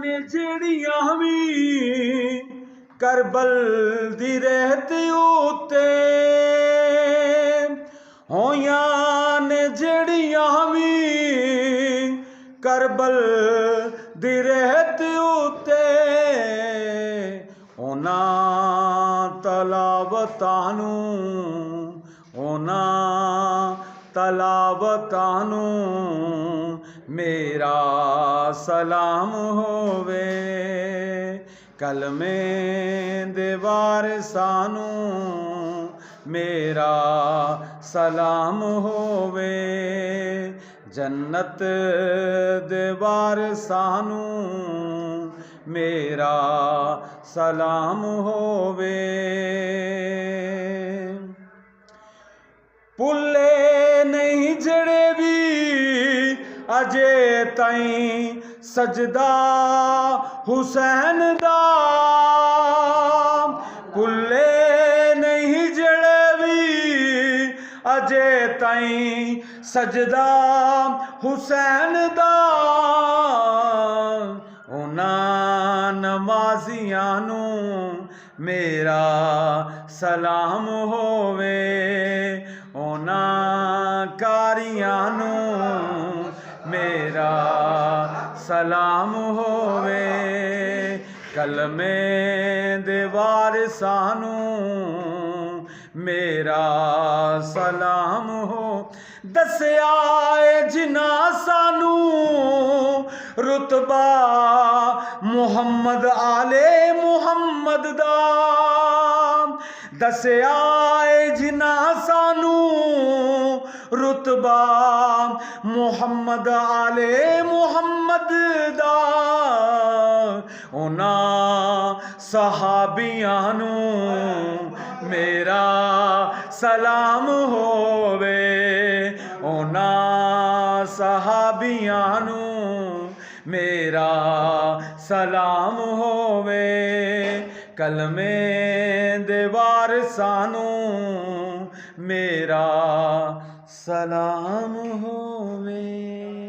ने ਜਿਹੜੀਆਂ ਵੀ ਕਰਬਲ ਦੀ ਰਹਿਤ ਉਤੇ ਹੋਈਆਂ ਨੇ ਜਿਹੜੀਆਂ ਵੀ ਕਰਬਲ ਦੀ ਰਹਿਤ ਉਤੇ ਉਹਨਾਂ ਤਲਾਵਤਾਂ ਨੂੰ ਮੇਰਾ ਸਲਾਮ ਹੋਵੇ। ਕਲਮੇ ਦੇ ਵਾਰਿਸਾਂ ਨੂੰ ਮੇਰਾ ਸਲਾਮ ਹੋਵੇ। ਜੰਨਤ ਦੇ ਵਾਰਿਸਾਂ ਨੂੰ ਮੇਰਾ ਸਲਾਮ ਹੋਵੇ। ਭੁੱਲੇ ਨਹੀਂ ਜਿਹੜੇ ਵੀ ਅਜੇ ਤਾਈਂ ਸਜਦਾ ਹੁਸੈਨ ਦਾ, ਭੁੱਲੇ ਨਹੀਂ ਜਿਹੜੇ ਵੀ ਅਜੇ ਤਾਈਂ ਸਜਦਾ ਹੁਸੈਨ ਦਾ। ਉਹਨਾਂ ਨਮਾਜ਼ੀਆਂ ਨੂੰ ਮੇਰਾ ਸਲਾਮ ਹੋਵੇ। ਉਹਨਾਂ ਕਾਰੀਆਂ ਨੂੰ ਮੇਰਾ ਸਲਾਮ ਹੋਵੇ। ਕਲਮੇ ਦੇ ਵਾਰਿਸਾਂ ਨੂੰ ਮੇਰਾ ਸਲਾਮ ਹੋ। ਦੱਸਿਆ ਏ ਜਿਨ੍ਹਾਂ ਸਾਨੂੰ ਰੁਤਬਾ ਮੁਹੰਮਦ ਆਲੇ ਮੁਹੰਮਦ ਦਾ, ਦੱਸਿਆ ਏ ਜਿਨ੍ਹਾਂ ਸਾਨੂੰ ਰੁਤਬਾ ਮੁਹੰਮਦ ਆਲੇ ਮੁਹੰਮਦ ਦਾ। ਉਹਨਾਂ ਸਹਾਬੀਆਂ ਨੂੰ ਮੇਰਾ ਸਲਾਮ ਹੋਵੇ। ਉਹਨਾਂ ਸਹਾਬੀਆਂ ਨੂੰ ਮੇਰਾ ਸਲਾਮ ਹੋਵੇ। ਕਲਮੇ ਦੇ ਵਾਰਿਸਾਂ ਨੂੰ ਮੇਰਾ ਸਲਾਮ ਹੋਵੇ।